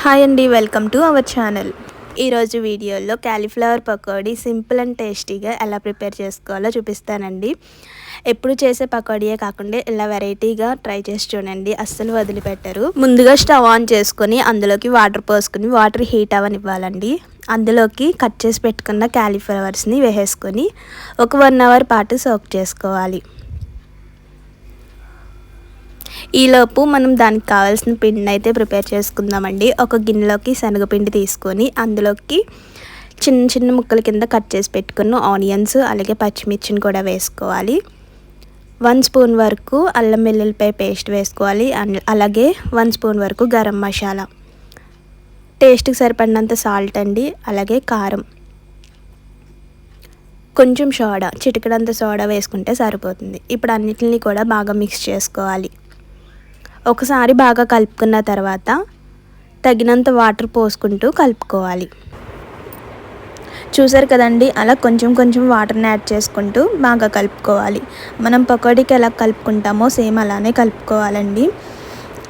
Hi అండి, welcome to our channel. ఈరోజు వీడియోలో క్యాలీఫ్లవర్ పకోడీ సింపుల్ అండ్ టేస్టీగా ఎలా ప్రిపేర్ చేసుకోవాలో చూపిస్తానండి. ఎప్పుడు చేసే పకోడీయే కాకుండా ఇలా వెరైటీగా ట్రై చేసి చూడండి, అస్సలు వదిలిపెట్టరు. ముందుగా స్టవ్ ఆన్ చేసుకొని అందులోకి వాటర్ పోసుకొని వాటర్ హీట్ అవ్వనివ్వాలండి. అందులోకి కట్ చేసి పెట్టుకున్న క్యాలీఫ్లవర్స్ని వేసేసుకొని ఒక 1 అవర్ పాటు సోక్ చేసుకోవాలి. ఈలోపు మనం దానికి కావాల్సిన పిండిని అయితే ప్రిపేర్ చేసుకుందామండి. ఒక గిన్నెలోకి శనగపిండి తీసుకొని అందులోకి చిన్న చిన్న ముక్కల కింద కట్ చేసి పెట్టుకున్న ఆనియన్స్ అలాగే పచ్చిమిర్చిని కూడా వేసుకోవాలి. 1 స్పూన్ వరకు అల్లం వెల్లుల్లిపాయ పేస్ట్ వేసుకోవాలి. అలాగే 1 స్పూన్ వరకు గరం మసాలా, టేస్ట్కి సరిపడినంత సాల్ట్ అండి, అలాగే కారం, కొంచెం సోడా, చిటికెడంత సోడా వేసుకుంటే సరిపోతుంది. ఇప్పుడు అన్నిటిని కూడా బాగా మిక్స్ చేసుకోవాలి. ఒకసారి బాగా కలుపుకున్న తర్వాత తగినంత వాటర్ పోసుకుంటూ కలుపుకోవాలి. చూసారు కదండి, అలా కొంచెం కొంచెం వాటర్ని యాడ్ చేసుకుంటూ బాగా కలుపుకోవాలి. మనం పకోడీకి ఎలా కలుపుకుంటామో సేమ్ అలానే కలుపుకోవాలండి.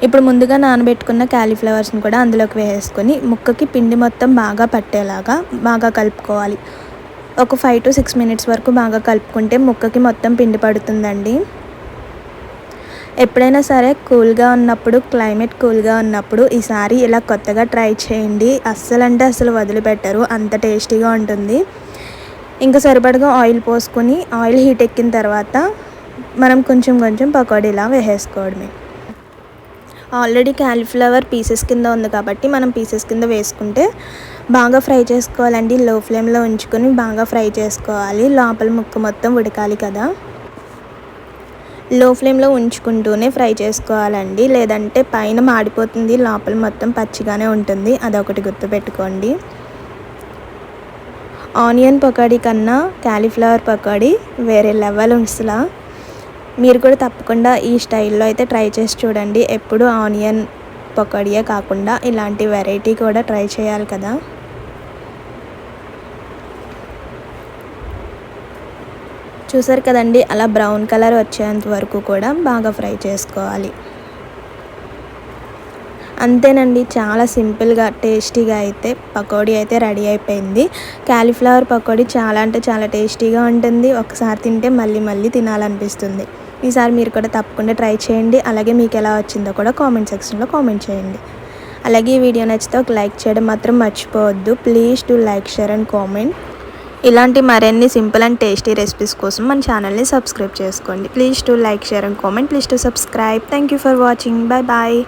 ఇప్పుడు ముందుగా నానబెట్టుకున్న క్యాలీఫ్లవర్స్ని కూడా అందులోకి వేసుకొని ముక్కకి పిండి మొత్తం బాగా పట్టేలాగా బాగా కలుపుకోవాలి. ఒక 5 to 6 మినిట్స్ వరకు బాగా కలుపుకుంటే ముక్కకి మొత్తం పిండి పడుతుందండి. ఎప్పుడైనా సరే క్లైమేట్ కూల్గా ఉన్నప్పుడు ఈసారి ఇలా కొత్తగా ట్రై చేయండి. అస్సలు వదిలిపెట్టరు, అంత టేస్టీగా ఉంటుంది. ఇంకా సరిపడగా ఆయిల్ పోసుకొని ఆయిల్ హీట్ ఎక్కిన తర్వాత మనం కొంచెం కొంచెం పకోడీలా వేసేసుకోవడమే. ఆల్రెడీ క్యాలీఫ్లవర్ పీసెస్ కింద ఉంది కాబట్టి మనం పీసెస్ కింద వేసుకుంటే బాగా ఫ్రై చేసుకోవాలండి. లో ఫ్లేమ్లో ఉంచుకొని బాగా ఫ్రై చేసుకోవాలి. లోపల ముక్క మొత్తం ఉడకాలి కదా, లో ఫ్లేమ్లో ఉంచుకుంటూనే ఫ్రై చేసుకోవాలండి, లేదంటే పైన మాడిపోతుంది, లోపల మొత్తం పచ్చిగానే ఉంటుంది. అదొకటి గుర్తుపెట్టుకోండి. ఆనియన్ పకోడీ కన్నా క్యాలీఫ్లవర్ పకోడీ వేరే లెవెల్ అసలు. మీరు కూడా తప్పకుండా ఈ స్టైల్లో అయితే ట్రై చేసి చూడండి. ఎప్పుడు ఆనియన్ పకోడీయే కాకుండా ఇలాంటి వెరైటీ కూడా ట్రై చేయాలి కదా. చూసారు కదండి, అలా బ్రౌన్ కలర్ వచ్చేంత వరకు కూడా బాగా ఫ్రై చేసుకోవాలి. అంతేనండి, చాలా సింపుల్గా టేస్టీగా అయితే పకోడీ అయితే రెడీ అయిపోయింది. క్యాలీఫ్లవర్ పకోడీ చాలా అంటే చాలా టేస్టీగా ఉంటుంది. ఒకసారి తింటే మళ్ళీ మళ్ళీ తినాలనిపిస్తుంది. ఈసారి మీరు కూడా తప్పకుండా ట్రై చేయండి. అలాగే మీకు ఎలా వచ్చిందో కూడా కామెంట్ సెక్షన్లో కామెంట్ చేయండి. అలాగే ఈ వీడియో నచ్చితే ఒక లైక్ చేయడం మాత్రం మర్చిపోవద్దు. Please to like, share and comment. ఇలాంటి మరిన్ని సింపుల్ అండ్ టేస్టీ రెసిపీస్ కోసం మన ఛానల్ని సబ్స్క్రైబ్ చేసుకోండి. Please to like, share and comment. Please to subscribe. Thank you for watching. Bye bye.